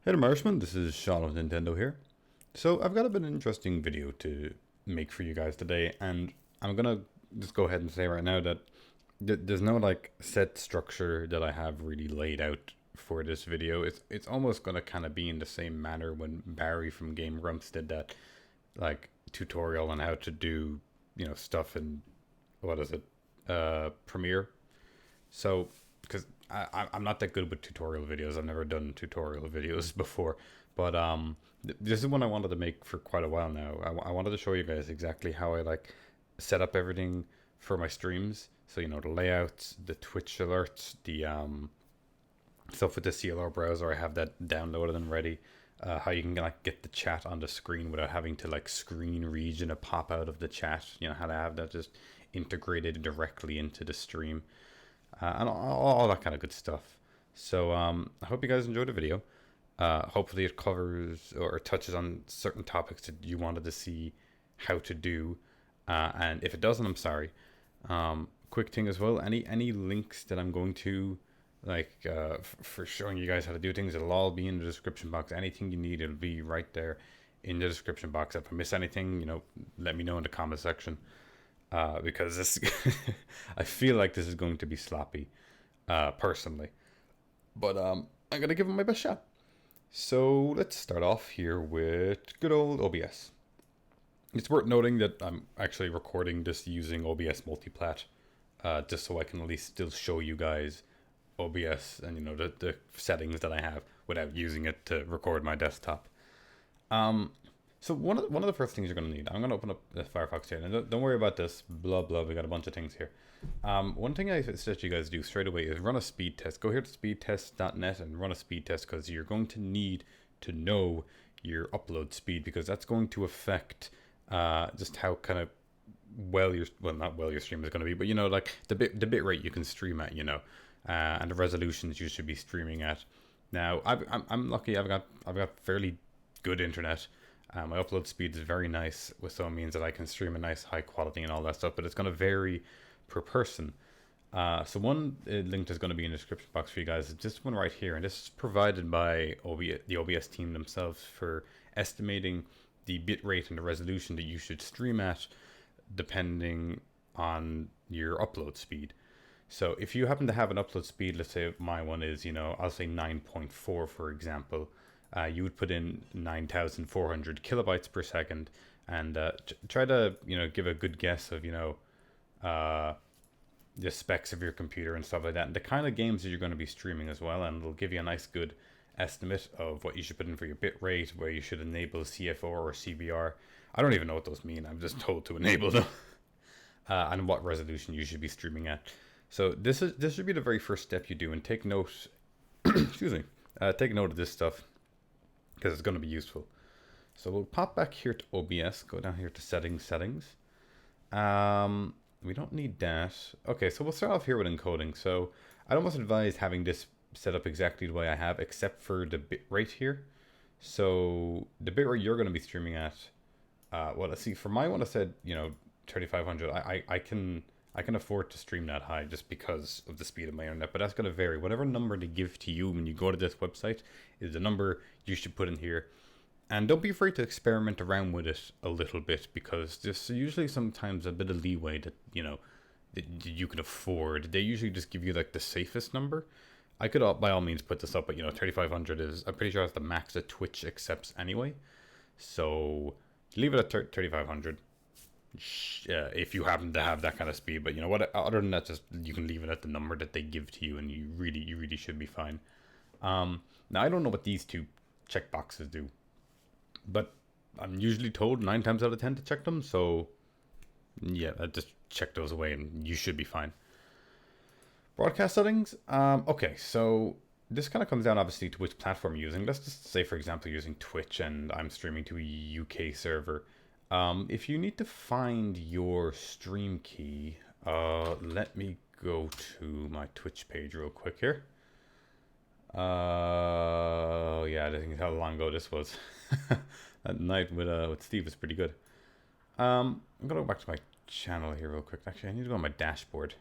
Hey there, Marshman, this is Sean of Nintendo here. So I've got a bit of an interesting video to make for you guys today, and I'm gonna just go ahead and say right now that there's no like set structure that I have really laid out for this video. It's almost gonna kind of be in the same manner when Barry from Game Grumps did that like tutorial on how to do stuff in what is it Premiere. So, because I'm not that good with tutorial videos, I've never done tutorial videos before, but this is one I wanted to make for quite a while now. I wanted to show you guys exactly how I like set up everything for my streams. So the layouts, the Twitch alerts, the stuff with the CLR browser. I have that downloaded and ready. How you can like get the chat on the screen without having to like screen region a pop out of the chat. How to have that just integrated directly into the stream and all that kind of good stuff. So I hope you guys enjoyed the video. Hopefully it covers or touches on certain topics that you wanted to see how to do. And if it doesn't, I'm sorry. Quick thing as well, any links that I'm going to for showing you guys how to do things, it'll all be in the description box. Anything you need, it'll be right there in the description box. If I miss anything, let me know in the comment section. Because this, I feel like this is going to be sloppy, personally. But I'm gonna give it my best shot. So let's start off here with good old OBS. It's worth noting that I'm actually recording this using OBS Multiplat, just so I can at least still show you guys OBS and the settings that I have without using it to record my desktop. So one of the first things you're going to need, I'm going to open up the Firefox here, and don't worry about this, blah, blah, we got a bunch of things here. One thing I suggest you guys do straight away is run a speed test. Go here to speedtest.net and run a speed test, because you're going to need to know your upload speed, because that's going to affect just how kind of not well your stream is going to be, but like the bit rate you can stream at, and the resolutions you should be streaming at. Now, I'm lucky, I've got fairly good internet. My upload speed is very nice, which so means that I can stream a nice high quality and all that stuff, but it's going to vary per person. So one link is going to be in the description box for you guys. This one right here, and this is provided by the OBS team themselves for estimating the bitrate and the resolution that you should stream at depending on your upload speed. So if you happen to have an upload speed, let's say my one is, I'll say 9.4 for example, you would put in 9,400 kilobytes per second, and try to give a good guess of the specs of your computer and stuff like that, and the kind of games that you're going to be streaming as well, and it'll give you a nice good estimate of what you should put in for your bit rate, where you should enable CFO or CBR. I don't even know what those mean. I'm just told to enable them, and what resolution you should be streaming at. So this should be the very first step you do, and take note. Excuse me. Take note of this stuff, because it's going to be useful. So we'll pop back here to OBS, go down here to settings. We don't need that. Okay, so we'll start off here with encoding. So I'd almost advise having this set up exactly the way I have, except for the bitrate here. So the bitrate you're going to be streaming at, well, let's see, for my one I said, 3500. I can afford to stream that high just because of the speed of my internet, but that's going to vary. Whatever number they give to you when you go to this website is the number you should put in here. And don't be afraid to experiment around with it a little bit, because there's usually sometimes a bit of leeway that, that you can afford. They usually just give you like the safest number. I could by all means put this up, but 3500 is, I'm pretty sure that's the max that Twitch accepts anyway. So leave it at 3500. If you happen to have that kind of speed, but what, other than that, just you can leave it at the number that they give to you, and you really should be fine. Now I don't know what these two checkboxes do, but I'm usually told 9 times out of 10 to check them, so yeah, I just check those away and you should be fine. Broadcast settings. Okay, so this kind of comes down obviously to which platform you're using. Let's just say, for example, you're using Twitch and I'm streaming to a UK server. If you need to find your stream key, let me go to my Twitch page real quick here. Yeah, I think how long ago this was. That night with Steve was pretty good. I'm gonna go back to my channel here real quick. Actually, I need to go on my dashboard.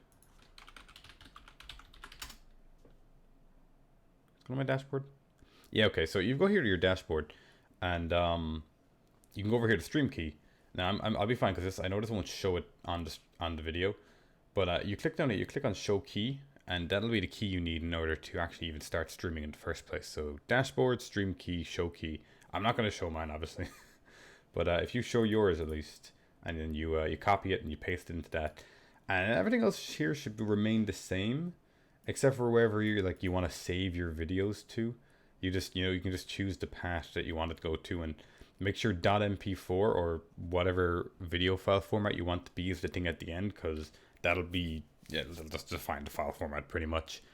Let's go to my dashboard. Yeah, okay, so you go here to your dashboard, and you can go over here to stream key. Now I'll be fine because I know this won't show it on the video, but you click down it, you click on show key, and that'll be the key you need in order to actually even start streaming in the first place. So dashboard, stream key, show key. I'm not going to show mine obviously, but if you show yours at least, and then you copy it and you paste it into that, and everything else here should remain the same, except for wherever you want to save your videos to. You just you can just choose the path that you want it to go to, and make sure .mp4 or whatever video file format you want to be is the thing at the end, because that'll be it'll just define the file format pretty much.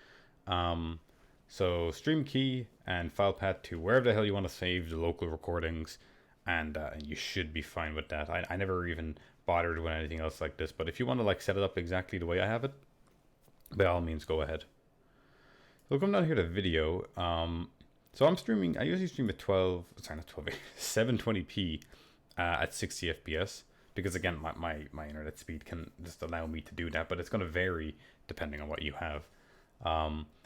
So stream key and file path to wherever the hell you want to save the local recordings, and you should be fine with that. I never even bothered with anything else like this, but if you want to like set it up exactly the way I have it, by all means go ahead. So come down here to video. So I'm streaming, I usually stream at 720p at 60 FPS, because again, my internet speed can just allow me to do that, but it's going to vary depending on what you have.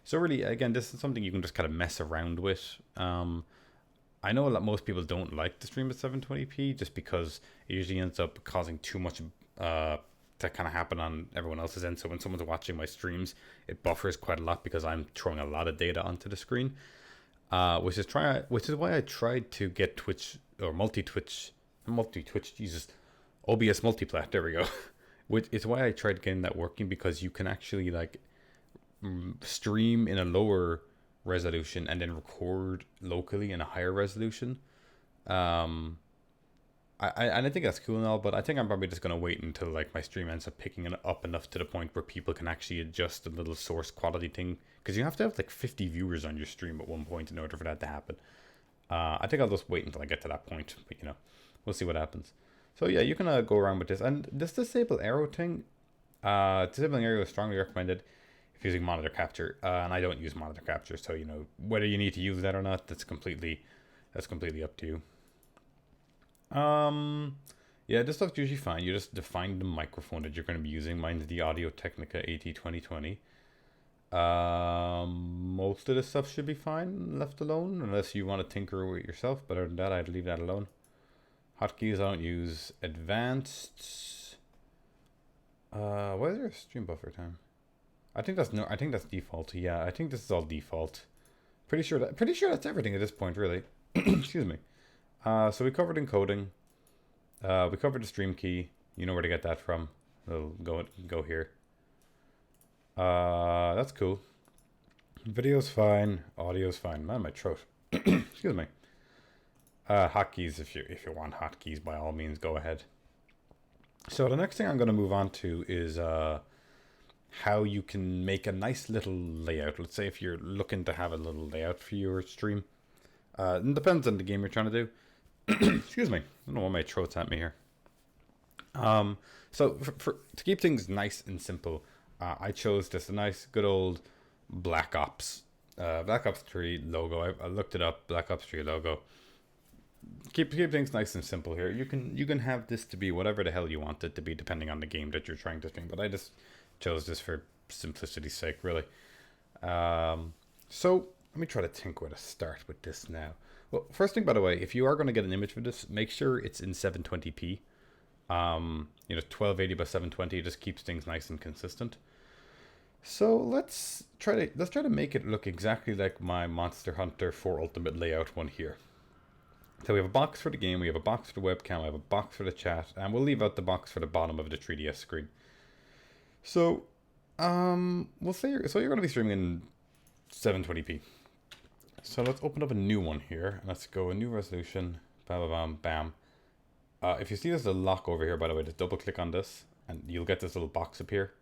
So really, again, this is something you can just kind of mess around with. I know most people don't like to stream at 720p just because it usually ends up causing too much to kind of happen on everyone else's end. So when someone's watching my streams, it buffers quite a lot because I'm throwing a lot of data onto the screen. Which is why I tried to get Twitch or multi-Twitch, Jesus, OBS multiplat. There we go. Which is why I tried getting that working, because you can actually like stream in a lower resolution and then record locally in a higher resolution. I think that's cool and all, but I think I'm probably just gonna wait until like my stream ends up picking it up enough to the point where people can actually adjust the little source quality thing, because you have to have like 50 viewers on your stream at one point in order for that to happen. I think I'll just wait until I get to that point, but we'll see what happens. So yeah, you can go around with this, and this disable arrow thing. Disabling arrow is strongly recommended if using monitor capture, and I don't use monitor capture, so whether you need to use that or not, that's completely up to you. Yeah, this stuff's usually fine. You just define the microphone that you're going to be using. Mine's the Audio Technica AT2020. Most of this stuff should be fine, left alone, unless you want to tinker with it yourself. But other than that, I'd leave that alone. Hotkeys, I don't use. Advanced. Why is there a stream buffer time? I think that's default. Yeah, I think this is all default. Pretty sure that's everything at this point, really. Excuse me. So we covered encoding. We covered the stream key. You know where to get that from. We'll go here. That's cool. Video's fine. Audio's fine. Man, my throat. Excuse me. Hotkeys, if you want hotkeys, by all means, go ahead. So the next thing I'm going to move on to is how you can make a nice little layout. Let's say if you're looking to have a little layout for your stream. It depends on the game you're trying to do. Excuse me. I don't know why my throat's at me here. So to keep things nice and simple, I chose just a nice good old Black Ops 3 logo. I looked it up, Black Ops 3 logo. Keep things nice and simple here. You can have this to be whatever the hell you want it to be, depending on the game that you're trying to stream. But I just chose this for simplicity's sake, really. So let me try to think where to start with this now. Well, first thing, by the way, if you are going to get an image for this, make sure it's in 720p. 1280 by 720 just keeps things nice and consistent. So let's try to make it look exactly like my Monster Hunter 4 Ultimate layout one here. So we have a box for the game, we have a box for the webcam, we have a box for the chat, and we'll leave out the box for the bottom of the 3DS screen. So, we'll say you're going to be streaming in 720p. So let's open up a new one here. Let's go a new resolution. Bam, bam, bam. If you see there's a lock over here, by the way, just double click on this and you'll get this little box appear.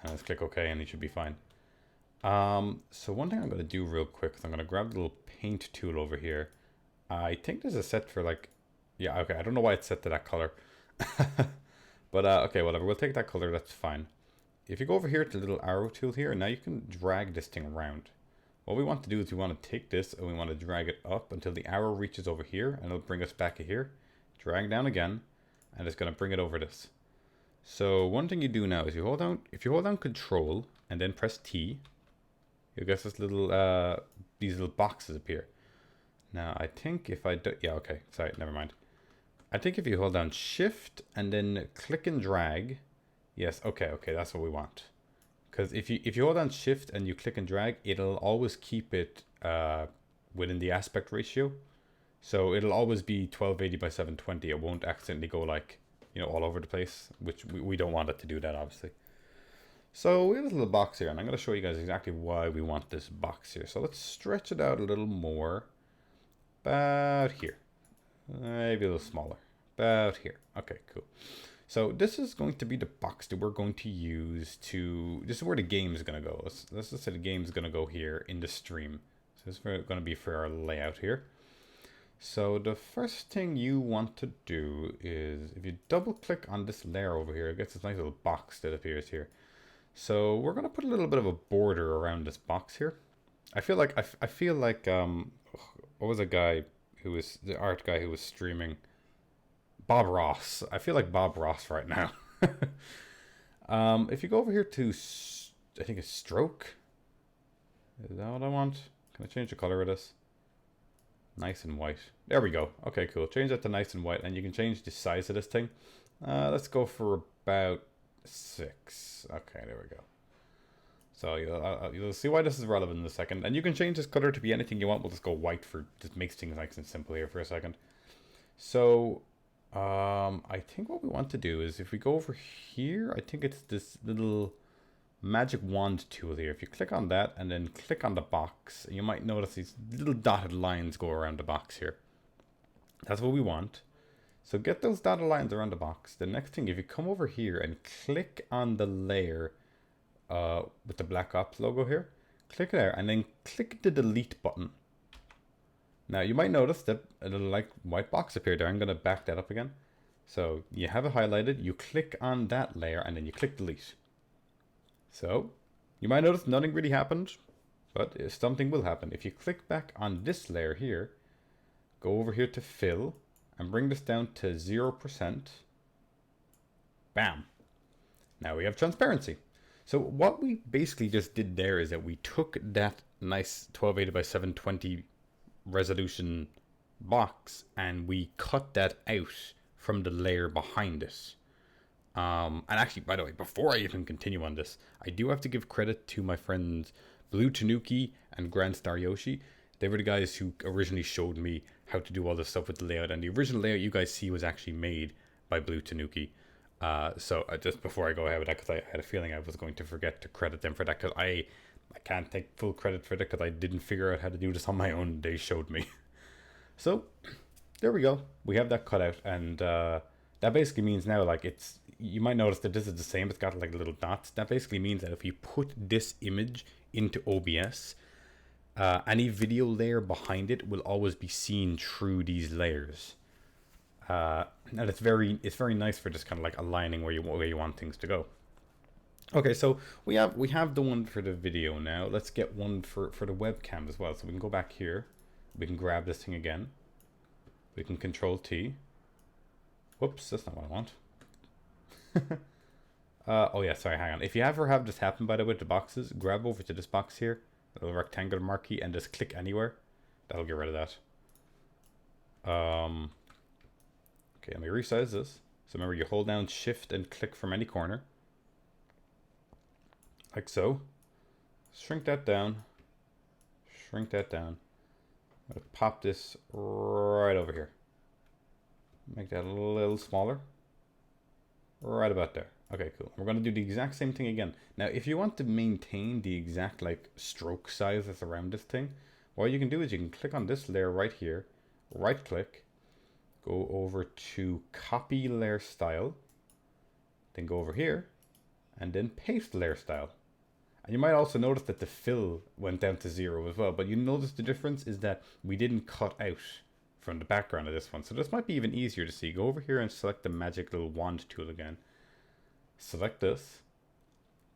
And let's click OK and you should be fine. So one thing I'm going to do real quick is I'm going to grab the little paint tool over here. I think there's a set for like, yeah, okay. I don't know why it's set to that color. But okay, whatever. We'll take that color. That's fine. If you go over here to the little arrow tool here, now you can drag this thing around. What we want to do is we want to take this and we want to drag it up until the arrow reaches over here and it'll bring us back here. Drag down again and it's going to bring it over this. So one thing you do now is if you hold down Control and then press T, you'll get this little these little boxes appear. Now, I think if I do... Yeah, okay. Sorry, never mind. I think if you hold down Shift and then click and drag... Yes, okay, that's what we want. Because if you hold down Shift and you click and drag, it'll always keep it within the aspect ratio. So it'll always be 1280 by 720. It won't accidentally go like, you know, all over the place, which we don't want it to do that, obviously. So we have this little box here, and I'm going to show you guys exactly why we want this box here. So let's stretch it out a little more. About here. Maybe a little smaller. About here. Okay, cool. So this is going to be the box that we're going to use to... This is where the game is going to go. Let's just say the game is going to go here in the stream. So this is going to be for our layout here. So the first thing you want to do is, if you double click on this layer over here, it gets this nice little box that appears here. So we're going to put a little bit of a border around this box here. I feel like, what was a guy who was, the art guy who was streaming? Bob Ross. I feel like Bob Ross right now. If you go over here to, I think it's stroke. Is that what I want? Can I change the color of this? Nice and white. There we go. Okay, cool. Change that to nice and white, and you can change the size of this thing. Let's go for about 6. Okay, there we go. So you'll see why this is relevant in a second. And you can change this color to be anything you want. We'll just go white for just makes things nice and simple here for a second. So I think what we want to do is if we go over here, I think it's this little magic wand tool here. If you click on that and then click on the box, you might notice these little dotted lines go around the box here. That's what we want. So get those dotted lines around the box. The next thing, if you come over here and click on the layer with the Black Ops logo here, click there and then click the delete button. Now you might notice that a little like white box appeared there. I'm going to back that up again. So you have it highlighted, you click on that layer and then you click delete. So you might notice nothing really happened, but something will happen. If you click back on this layer here, go over here to fill and bring this down to 0%. Bam. Now we have transparency. So what we basically just did there is that we took that nice 1280 by 720 resolution box and we cut that out from the layer behind it. And actually, by the way, before I even continue on this, I do have to give credit to my friends Blue Tanuki and Grand Star Yoshi. They were the guys who originally showed me how to do all this stuff with the layout. And the original layout you guys see was actually made by Blue Tanuki. So just before I go ahead with that, because I had a feeling I was going to forget to credit them for that, because I can't take full credit for that because I didn't figure out how to do this on my own. They showed me. So there we go. We have that cut out, and that basically means now, like, it's, you might notice that this is the same. It's got like little dots. That basically means that if you put this image into OBS, any video layer behind it will always be seen through these layers. And it's very nice for just kind of like aligning where you want things to go. Okay, so we have the one for the video now. Let's get one for the webcam as well. So we can go back here. We can grab this thing again. We can Control T. Whoops, that's not what I want. Oh yeah, sorry, hang on. If you ever have this happen, by the way, with the boxes, grab over to this box here, the little rectangular marquee, and just click anywhere. That'll get rid of that. Okay, let me resize this. So remember, you hold down Shift and click from any corner. Like so. Shrink that down. Shrink that down. I'm going to pop this right over here. Make that a little smaller. Right about there. Okay, cool. We're going to do the exact same thing again. Now, if you want to maintain the exact like stroke size that's around this thing, what you can do is you can click on this layer right here, right click, go over to copy layer style, then go over here, and then paste layer style. And you might also notice that the fill went down to 0 as well, but you notice the difference is that we didn't cut out from the background of this one. So this might be even easier to see. Go over here and select the magic little wand tool again. Select this,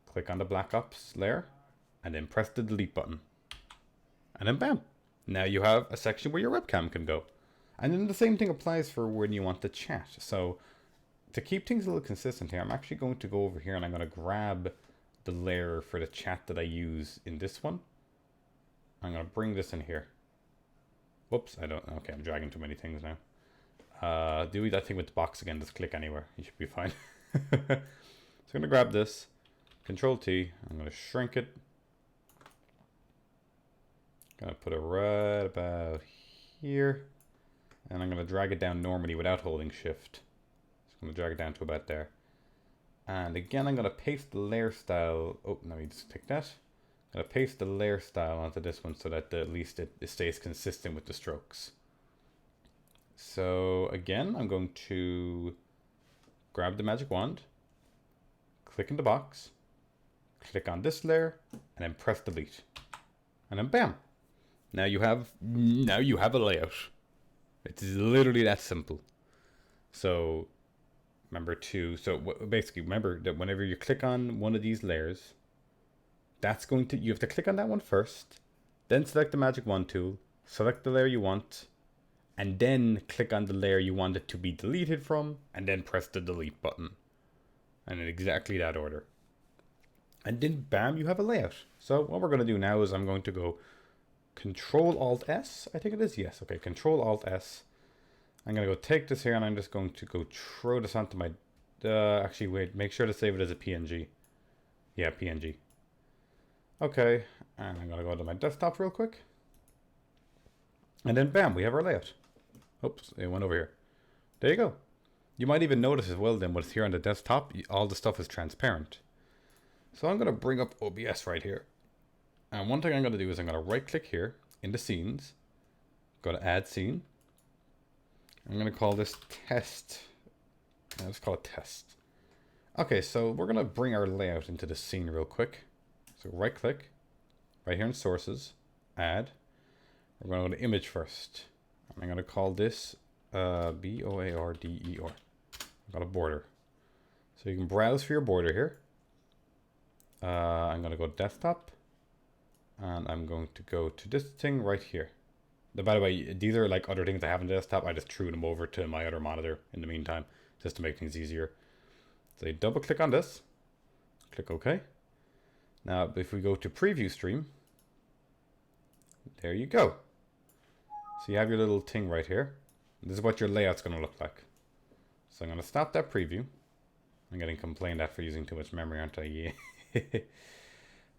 click on the Black Ops layer, and then press the delete button. And then bam, now you have a section where your webcam can go. And then the same thing applies for when you want to chat. So to keep things a little consistent here, I'm actually going to go over here and I'm going to grab the layer for the chat that I use in this one. I'm going to bring this in here. Whoops, I don't, okay, I'm dragging too many things now. Do that thing with the box again, just click anywhere. You should be fine. So I'm gonna grab this, Control T, I'm gonna shrink it. Gonna put it right about here. And I'm gonna drag it down normally without holding shift. So I'm gonna drag it down to about there. And again, I'm gonna paste the layer style. Oh, no, you just take that. I'm gonna paste the layer style onto this one so that at least it stays consistent with the strokes. So again, I'm going to grab the magic wand, click in the box, click on this layer, and then press delete. And then bam! Now you have a layout. It's literally that simple. So basically remember that whenever you click on one of these layers, you have to click on that one first, then select the magic wand tool, select the layer you want, and then click on the layer you want it to be deleted from, and then press the delete button. And in exactly that order. And then bam, you have a layout. So what we're going to do now is I'm going to go Control Alt S, I think it is, yes, okay, Control Alt S. I'm going to go take this here and I'm just going to go throw this onto my, actually wait, make sure to save it as a PNG. Yeah, PNG. Okay, and I'm going to go to my desktop real quick. And then bam, we have our layout. Oops, it went over here. There you go. You might even notice as well then what's here on the desktop, all the stuff is transparent. So I'm going to bring up OBS right here. And one thing I'm going to do is I'm going to right click here in the scenes, go to add scene. I'm going to call this test. Let's call it test. Okay, so we're going to bring our layout into the scene real quick. So right click, right here in sources, add. We're going to go to image first. I'm going to call this BOARDER. I've got a border. So you can browse for your border here. I'm going to go desktop. And I'm going to go to this thing right here. By the way, these are like other things I have on the desktop. I just threw them over to my other monitor in the meantime, just to make things easier. So you double click on this, click OK. Now, if we go to preview stream, there you go. So you have your little thing right here. This is what your layout's going to look like. So I'm going to stop that preview. I'm getting complained at for using too much memory, aren't I? Yeah.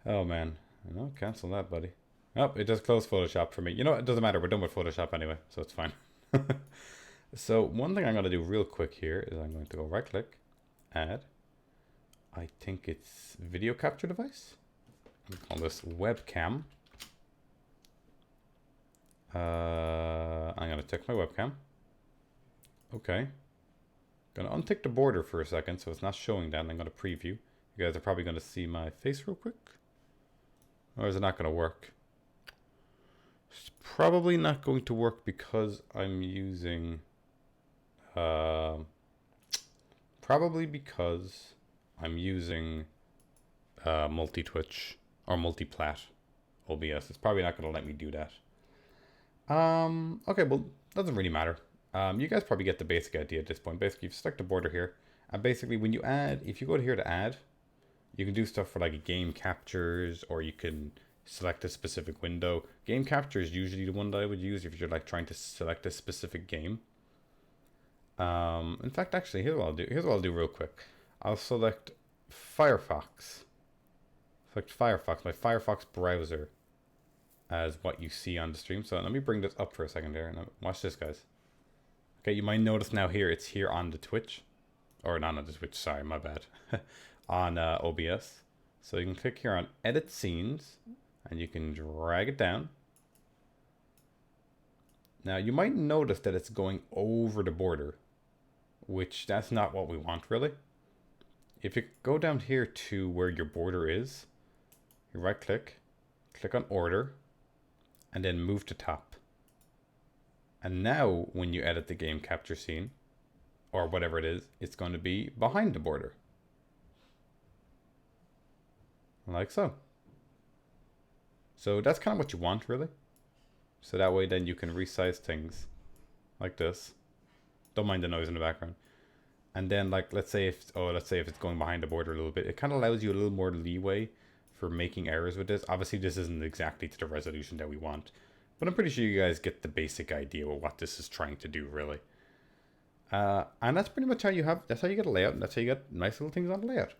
Oh man. No, cancel that, buddy. Oh, it just closed Photoshop for me. You know, it doesn't matter. We're done with Photoshop anyway, so it's fine. So one thing I'm going to do real quick here is I'm going to go right click, add. I think it's video capture device. I'm going to call this webcam. I'm going to check my webcam. Okay. Going to untick the border for a second so it's not showing that. And I'm going to preview. You guys are probably going to see my face real quick. Or is it not going to work? It's probably not going to work because I'm using... probably because I'm using multi-twitch or multi-plat OBS. It's probably not going to let me do that. Okay, well, doesn't really matter. You guys probably get the basic idea at this point. Basically, you've stuck the border here. And basically, when you add, if you go to here to add, you can do stuff for like game captures, or you can select a specific window. Game capture is usually the one that I would use if you're like trying to select a specific game. In fact, actually, here's what I'll do. Here's what I'll do real quick. I'll select Firefox. Select Firefox, my Firefox browser, as what you see on the stream. So let me bring this up for a second here. And watch this, guys. Okay, you might notice now here, it's here on the Twitch. Or not on the Twitch, sorry, my bad. On OBS. So you can click here on Edit Scenes, and you can drag it down. Now you might notice that it's going over the border, which that's not what we want really. If you go down here to where your border is, you right click, click on Order, and then move to top. And now when you edit the game capture scene, or whatever it is, it's going to be behind the border. Like so. So that's kind of what you want really. So that way then you can resize things like this. Don't mind the noise in the background. And then like, let's say if it's going behind the border a little bit, it kind of allows you a little more leeway for making errors with this. Obviously this isn't exactly to the resolution that we want, but I'm pretty sure you guys get the basic idea of what this is trying to do, really. And that's pretty much how that's how you get a layout, and that's how you get nice little things on the layout.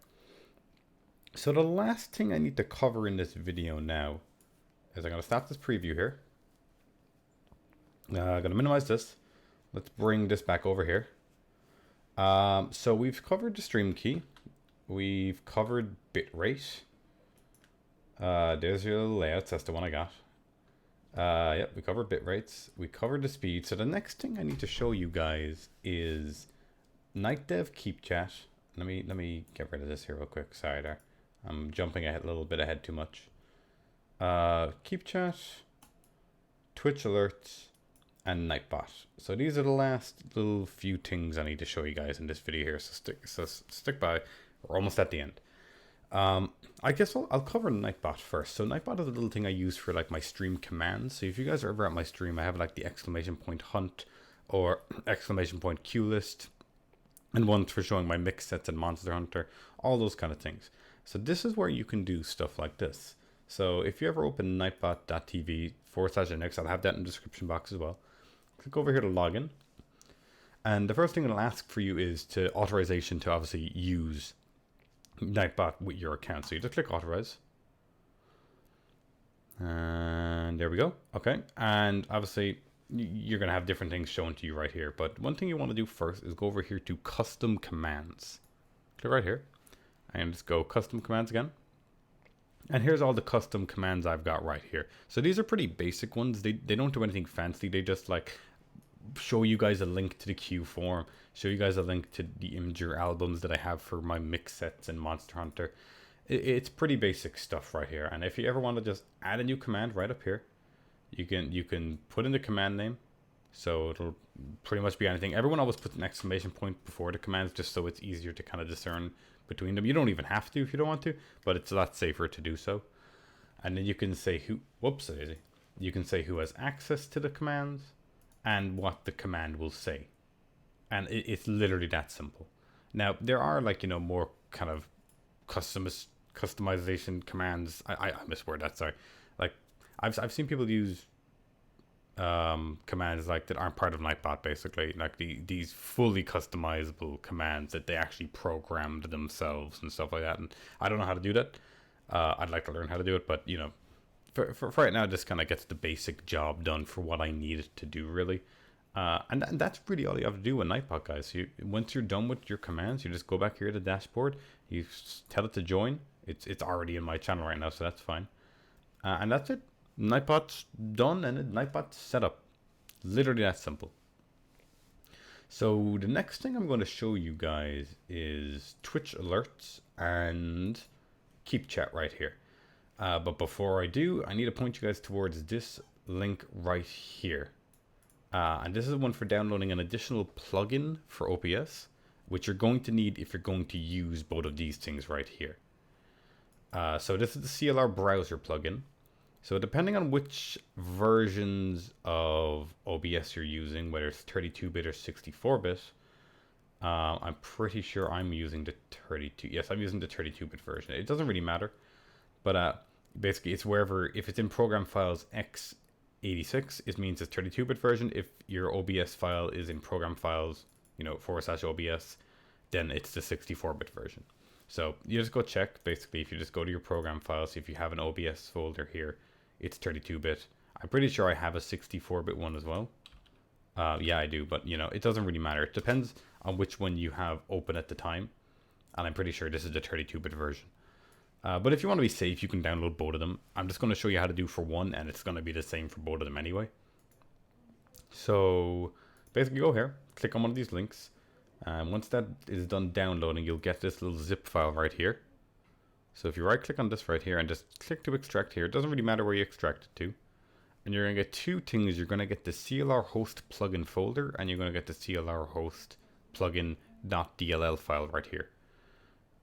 So the last thing I need to cover in this video now is I'm going to stop this preview here. I'm going to minimize this. Let's bring this back over here. So we've covered the stream key. We've covered bitrate. There's your little layouts. That's the one I got. Yep, we covered bit rates. We covered the speed. So the next thing I need to show you guys is nightdev keep chat. Let me get rid of this here real quick. Sorry there. I'm jumping a little bit ahead too much. Keep chat, Twitch alerts, and Nightbot. So these are the last little few things I need to show you guys in this video here. So stick by. We're almost at the end. I guess I'll cover Nightbot first. So Nightbot is a little thing I use for like my stream commands. So if you guys are ever at my stream, I have like the ! hunt or ! queue list, and one for showing my mix sets and Monster Hunter, all those kind of things. So this is where you can do stuff like this. So if you ever open nightbot.tv/index, I'll have that in the description box as well. Click over here to login. And the first thing it'll ask for you is to authorization to obviously use Nightbot with your account. So you just click authorize. And there we go. Okay. And obviously you're going to have different things shown to you right here. But one thing you want to do first is go over here to custom commands. Click right here. And just go custom commands again. And here's all the custom commands I've got right here. So these are pretty basic ones. They don't do anything fancy. They just like show you guys a link to the queue form, show you guys a link to the Imager albums that I have for my mix sets and Monster Hunter. It's pretty basic stuff right here. And if you ever want to just add a new command right up here, you can put in the command name. So it'll pretty much be anything. Everyone always puts an exclamation point before the commands just so it's easier to kind of discern between them. You don't even have to if you don't want to, but it's a lot safer to do so. And then you can say who, you can say who has access to the commands and what the command will say. And it's literally that simple. Now, there are like, more kind of customization commands. I misword that, sorry. Like, I've seen people use commands like that aren't part of Nightbot, basically. Like these fully customizable commands that they actually programmed themselves and stuff like that. And I don't know how to do that. I'd like to learn how to do it, but, for right now, this kind of gets the basic job done for what I need it to do, really. And that's really all you have to do with Nightbot, guys. Once you're done with your commands, you just go back here to the dashboard. You tell it to join. It's already in my channel right now, so that's fine. And that's it. Nightbot's done and Nightbot's set up. Literally that simple. So the next thing I'm going to show you guys is Twitch alerts and keep chat right here. But before I do, I need to point you guys towards this link right here. And this is one for downloading an additional plugin for OBS, which you're going to need if you're going to use both of these things right here. So this is the CLR browser plugin. So depending on which versions of OBS you're using, whether it's 32-bit or 64-bit, I'm pretty sure I'm using the 32. Yes, I'm using the 32-bit version. It doesn't really matter, but basically it's wherever, if it's in program files x86, it means it's 32-bit version. If your OBS file is in program files, /OBS, then it's the 64-bit version. So you just go check, basically, if you just go to your program files, if you have an OBS folder here, it's 32-bit. I'm pretty sure I have a 64-bit one as well. Yeah, I do, but it doesn't really matter. It depends on which one you have open at the time. And I'm pretty sure this is the 32-bit version. But if you want to be safe, you can download both of them. I'm just going to show you how to do for one, and it's going to be the same for both of them anyway. So basically go here, click on one of these links. Once that is done downloading, you'll get this little zip file right here. So if you right click on this right here and just click to extract here, it doesn't really matter where you extract it to. And you're going to get two things. You're going to get the CLR host plugin folder, and you're going to get the CLR host plugin.dll file right here.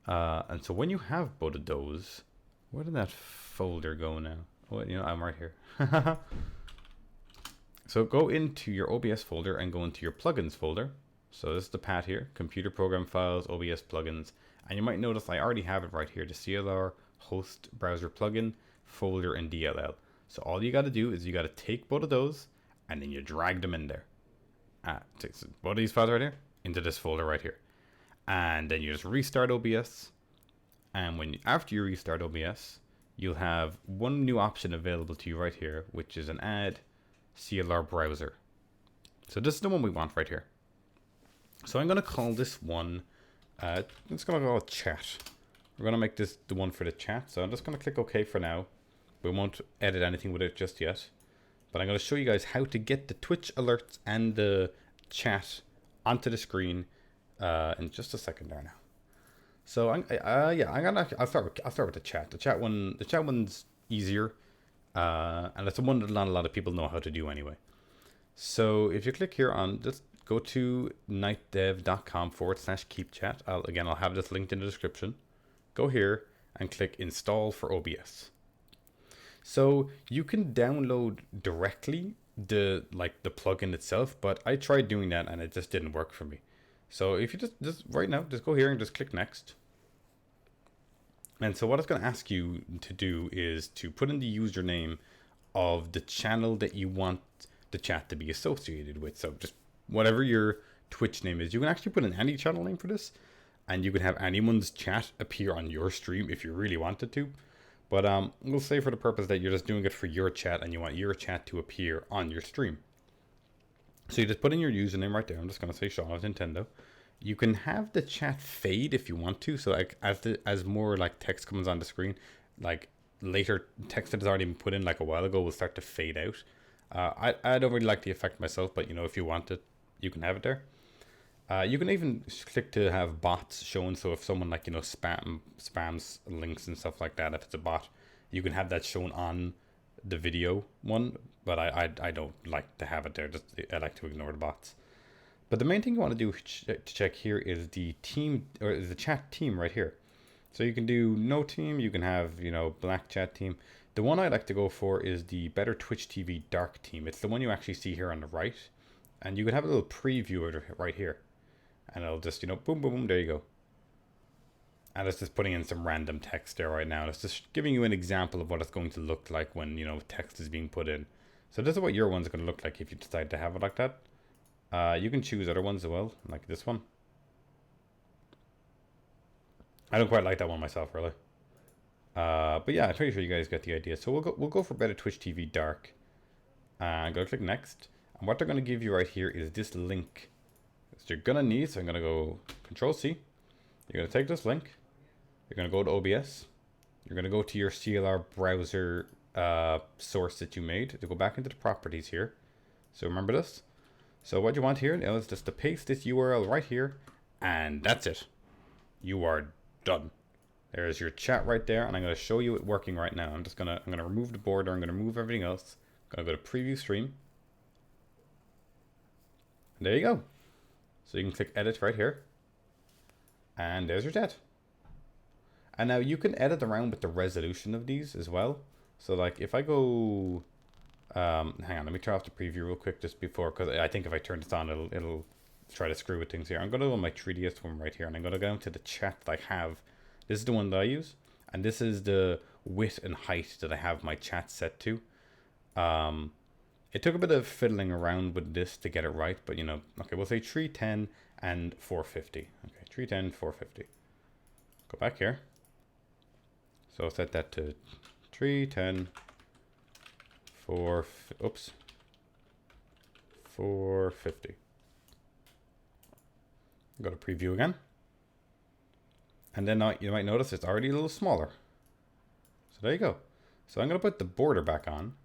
And so when you have both of those, where did that folder go now? Oh, I'm right here. So go into your OBS folder and go into your plugins folder. So this is the path here, computer program files, OBS plugins. And you might notice I already have it right here, the CLR host browser plugin folder in DLL. So all you got to do is you got to take both of those and then you drag them in there. Take both of these files right here into this folder right here. And then you just restart OBS. And after you restart OBS, you'll have one new option available to you right here, which is an add CLR browser. So this is the one we want right here. So I'm going to call this one, it's going to call it chat. We're going to make this the one for the chat. So I'm just going to click OK for now. We won't edit anything with it just yet. But I'm going to show you guys how to get the Twitch alerts and the chat onto the screen in just a second there now. So I'll start with the chat. The chat one's easier, and it's the one that not a lot of people know how to do anyway. So if you click here on, just go to nightdev.com/keepchat. I'll have this linked in the description. Go here and click install for OBS. So you can download directly the plugin itself, but I tried doing that and it just didn't work for me. So if you just right now, just go here and just click next. And so what it's going to ask you to do is to put in the username of the channel that you want the chat to be associated with. So just whatever your Twitch name is. You can actually put in any channel name for this, and you can have anyone's chat appear on your stream if you really wanted to. But we'll say for the purpose that you're just doing it for your chat and you want your chat to appear on your stream. So you just put in your username right there. I'm just going to say Sean of Nintendo. You can have the chat fade if you want to. So like as more like text comes on the screen, like later text that has already been put in like a while ago will start to fade out. I don't really like the effect myself, but you know, if you want it, you can have it there. You can even click to have bots shown. So if someone like, you know, spams links and stuff like that, if it's a bot, you can have that shown on the video one. But I don't like to have it there. I like to ignore the bots. But the main thing you want to do to check here is the team, or is the chat team right here. So you can do no team. You can have, you know, black chat team. The one I like to go for is the Better Twitch TV dark team. It's the one you actually see here on the right. And you can have a little preview of it right here. And it'll just, you know, boom, boom, boom, there you go. And it's just putting in some random text there right now. And it's just giving you an example of what it's going to look like when, you know, text is being put in. So this is what your one's going to look like if you decide to have it like that. You can choose other ones as well, like this one. I don't quite like that one myself, really. But yeah, I'm pretty sure you guys get the idea. So we'll go for Better Twitch TV Dark. I'm going to click next. And what they're going to give you right here is this link. So you're going to need, so I'm going to go Control C. You're going to take this link. You're going to go to OBS. You're going to go to your CLR browser source that you made. To go back into the properties here. So remember this. So what you want here now is just to paste this URL right here, and that's it. You are done. There's your chat right there, and I'm going to show you it working right now. I'm going to remove the border. I'm going to remove everything else. I'm going to go to Preview Stream. And there you go. So you can click Edit right here, and there's your chat. And now you can edit around with the resolution of these as well. So like if I go. Hang on, let me turn off the preview real quick just before, because I think if I turn this on, it'll try to screw with things here. I'm going to go on my 3DS one right here, and I'm going to go into the chat that I have. This is the one that I use, and this is the width and height that I have my chat set to. It took a bit of fiddling around with this to get it right, but you know, okay, we'll say 310 and 450. Okay, 310, 450. Go back here. So I'll set that to 310. 450. Go to preview again. And then you might notice it's already a little smaller. So there you go. So I'm going to put the border back on.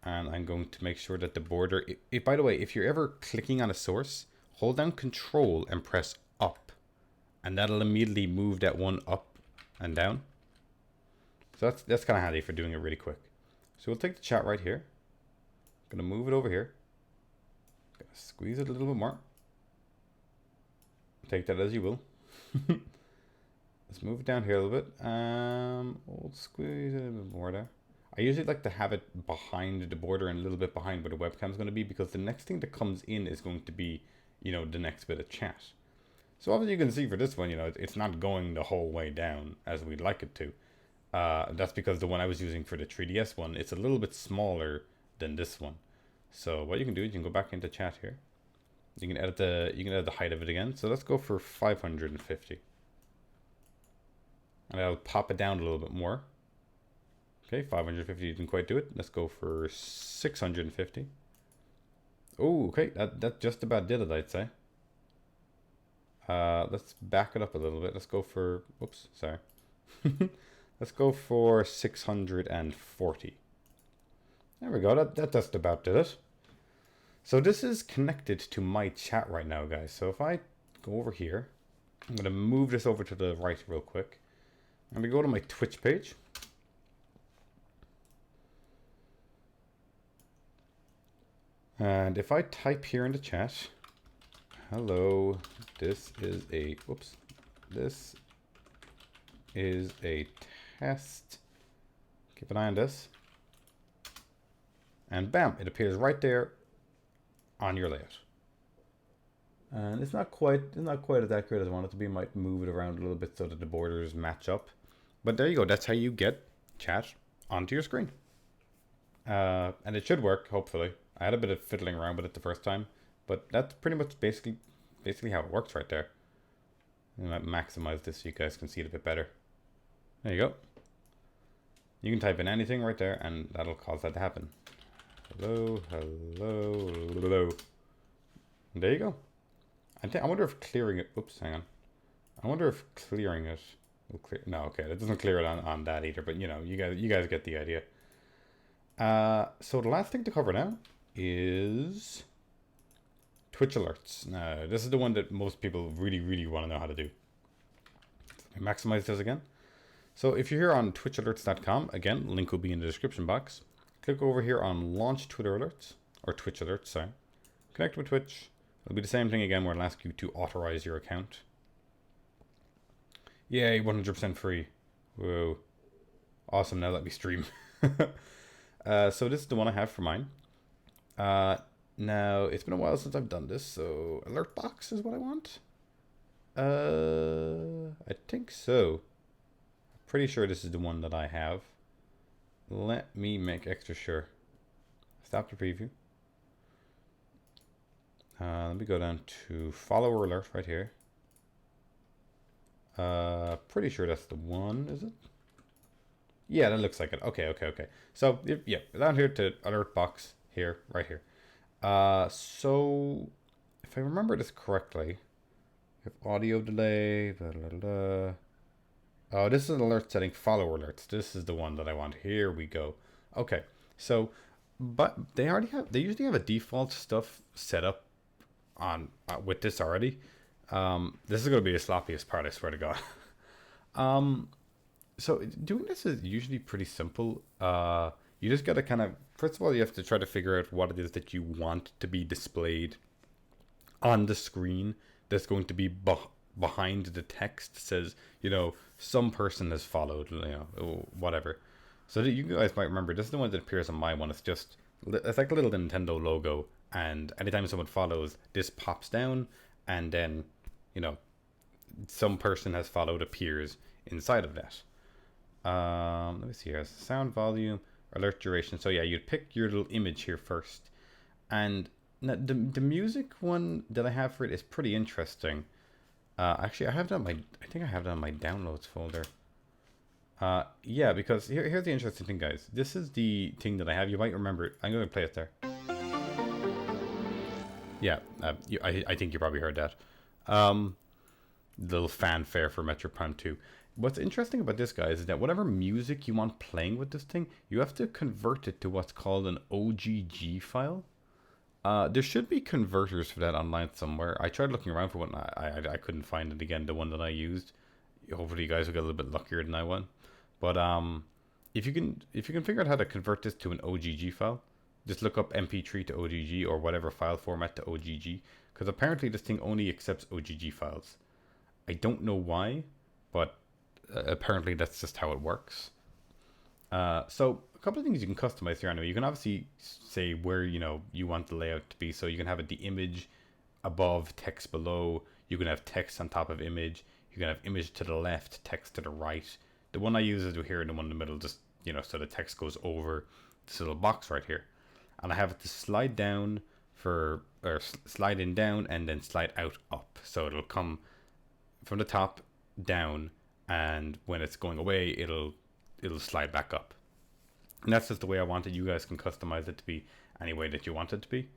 And I'm going to make sure that the border, by the way, if you're ever clicking on a source, hold down Control and press up. And that'll immediately move that one up and down. So that's kind of handy for doing it really quick. So we'll take the chat right here. I'm going to move it over here. Gonna squeeze it a little bit more. Take that as you will. Let's move it down here a little bit. We'll squeeze it a bit more there. I usually like to have it behind the border and a little bit behind where the webcam is going to be, because the next thing that comes in is going to be, you know, the next bit of chat. So obviously you can see for this one, you know, it's not going the whole way down as we'd like it to. That's because the one I was using for the 3DS one, it's a little bit smaller than this one. So what you can do is you can go back into chat here. You can edit the height of it again. So let's go for 550. And I'll pop it down a little bit more. Okay, 550 didn't quite do it. Let's go for 650. Oh, okay, that just about did it, I'd say. Let's back it up a little bit. Let's go for, whoops, sorry. Let's go for 640. There we go, that just about did it. So this is connected to my chat right now, guys. So if I go over here, I'm gonna move this over to the right real quick. I'm gonna go to my Twitch page. And if I type here in the chat, hello, this is a, whoops, this is a test. Keep an eye on this. And bam, it appears right there on your layout. And it's not quite as accurate as I want it to be. Might move it around a little bit so that the borders match up. But there you go. That's how you get chat onto your screen. And it should work, hopefully. I had a bit of fiddling around with it the first time, but that's pretty much basically how it works right there. I might maximize this so you guys can see it a bit better. There you go. You can type in anything right there, and that'll cause that to happen. Hello, hello, hello. And there you go. I wonder if clearing it. Oops, hang on. I wonder if clearing it will clear. No, okay, that doesn't clear it on that either. But you know, you guys get the idea. So the last thing to cover now is Twitch alerts. Now, this is the one that most people really want to know how to do. Maximize this again. So if you're here on twitchalerts.com, again, link will be in the description box. Click over here on launch Twitter alerts, or Twitch alerts, sorry. Connect with Twitch. It'll be the same thing again where it'll ask you to authorize your account. Yay, 100% free. Whoa. Awesome, now let me stream. So this is the one I have for mine. Now, it's been a while since I've done this, so alert box is what I want. I think so. Pretty sure this is the one that I have. Let me make extra sure. Stop the preview. Let me go down to follower alert right here. Pretty sure that's the one, is it? Yeah, that looks like it. Okay. So, yeah, down here to alert box here, right here. So, if I remember this correctly, if audio delay, blah, blah, blah. Oh, this is an alert setting, follow alerts. This is the one that I want. Here we go. Okay, so, but they usually have a default stuff set up on with this already. This is going to be the sloppiest part, I swear to God. So doing this is usually pretty simple. You just got to kind of, first of all, you have to try to figure out what it is that you want to be displayed on the screen that's going to be behind the text says, you know, some person has followed, you know, whatever. So that you guys might remember, this is the one that appears on my one. It's like a little Nintendo logo, and anytime someone follows, this pops down, and then, you know, some person has followed appears inside of that. Let me see here. Sound volume, alert duration. So yeah, you'd pick your little image here first, and now the music one that I have for it is pretty interesting. Actually, I think I have it on my downloads folder. Yeah, because here's the interesting thing, guys. This is the thing that I have. You might remember it. I'm going to play it there. Yeah, I think you probably heard that. Little fanfare for Metroid Prime 2. What's interesting about this, guys, is that whatever music you want playing with this thing, you have to convert it to what's called an OGG file. There should be converters for that online somewhere. I tried looking around for one. I couldn't find it again, the one that I used. Hopefully you guys will get a little bit luckier than I won. But if you can figure out how to convert this to an OGG file, just look up MP3 to OGG or whatever file format to OGG, because apparently this thing only accepts OGG files. I don't know why, but apparently that's just how it works. So a couple of things you can customize here anyway. You can obviously say where you want the layout to be. So you can have the image above, text below. You can have text on top of image. You can have image to the left, text to the right. The one I use is here, and the one in the middle, just, you know, so the text goes over this little box right here. And I have it to slide down or slide in down and then slide out up. So it'll come from the top down, and when it's going away, it'll slide back up. And that's just the way I want it. You guys can customize it to be any way that you want it to be.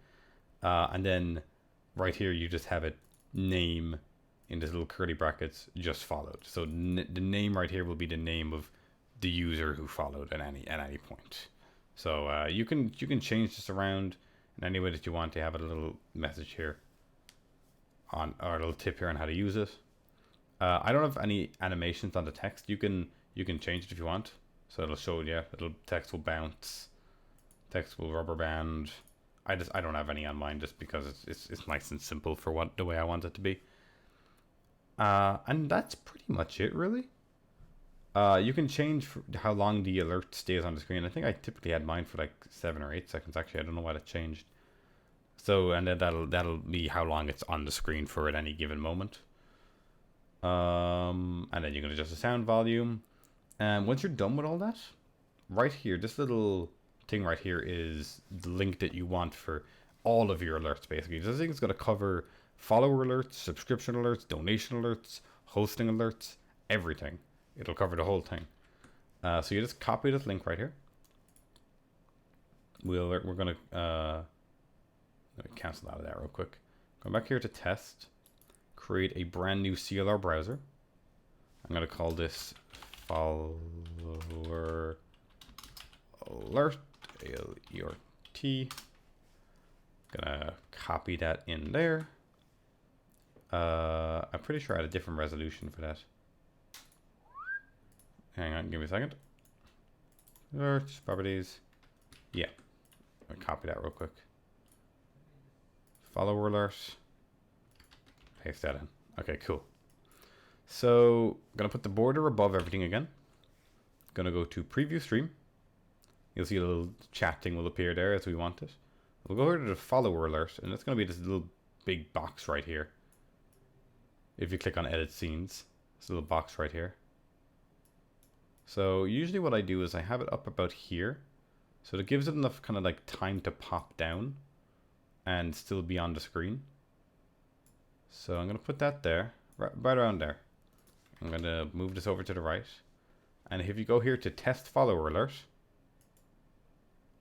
And then right here, you just have it name in this little curly brackets just followed. So the name right here will be the name of the user who followed at any point. So you can change this around in any way that you want. To have a little message here or a little tip here on how to use it. I don't have any animations on the text. You can change it if you want. So it'll show, yeah, text will bounce, text will rubber band. I don't have any on mine just because it's nice and simple for the way I want it to be. And that's pretty much it, really. You can change how long the alert stays on the screen. I think I typically had mine for like 7 or 8 seconds. Actually, I don't know why that changed. So, and then that'll be how long it's on the screen for at any given moment. And then you can adjust the sound volume. And once you're done with all that, right here, this little thing right here is the link that you want for all of your alerts, basically. This thing is going to cover follower alerts, subscription alerts, donation alerts, hosting alerts, everything. It'll cover the whole thing. So you just copy this link right here. We're going to cancel out of that real quick. Go back here to test. Create a brand new CLR browser. I'm going to call this follower alert, A-L-E-R-T. Gonna copy that in there. I'm pretty sure I had a different resolution for that. Hang on, give me a second. Alerts, properties. Yeah, I'll copy that real quick. Follower alert. Paste that in. Okay, cool. So I'm gonna put the border above everything again. Gonna go to preview stream. You'll see a little chat thing will appear there as we want it. We'll go here to the follower alert, and it's gonna be this little big box right here. If you click on edit scenes, this little box right here. So usually what I do is I have it up about here, so it gives it enough kind of like time to pop down and still be on the screen. So I'm gonna put that there, right around there. I'm gonna move this over to the right, and if you go here to test follower alert,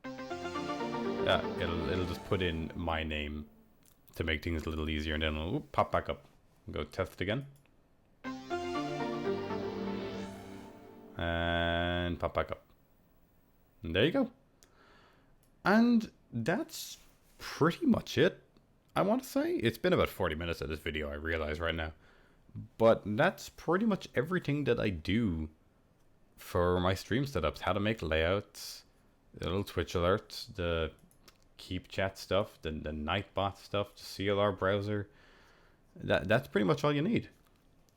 yeah, it'll just put in my name to make things a little easier, and then it'll pop back up. Go test it again, and pop back up. And there you go. And that's pretty much it. I want to say it's been about 40 minutes of this video, I realize right now. But that's pretty much everything that I do for my stream setups. How to make layouts, the little Twitch alerts, the keep chat stuff, the Nightbot stuff, the CLR browser. That's pretty much all you need.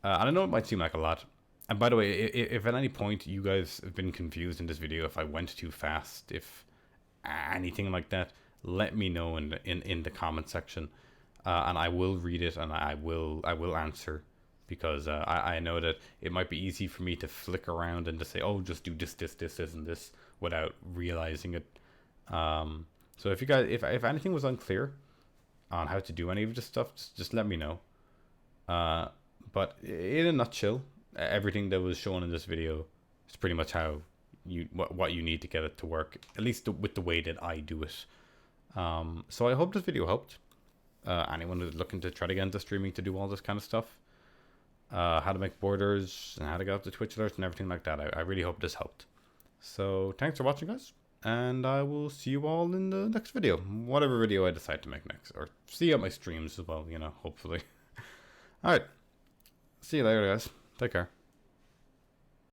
And I know it might seem like a lot. And by the way, if at any point you guys have been confused in this video, if I went too fast, if anything like that, let me know in the comment section, and I will read it, and I will answer, because I know that it might be easy for me to flick around and to say, oh, just do this, and this without realizing it. So if you guys, if anything was unclear on how to do any of this stuff, just let me know. But in a nutshell, everything that was shown in this video is pretty much how what you need to get it to work, at least with the way that I do it. So I hope this video helped. Anyone who's looking to try to get into streaming to do all this kind of stuff, how to make borders and how to get up to Twitch alerts and everything like that. I really hope this helped. So thanks for watching, guys, and I will see you all in the next video, whatever video I decide to make next, or see you at my streams as well, you know, hopefully. All right, see you later, guys. Take care.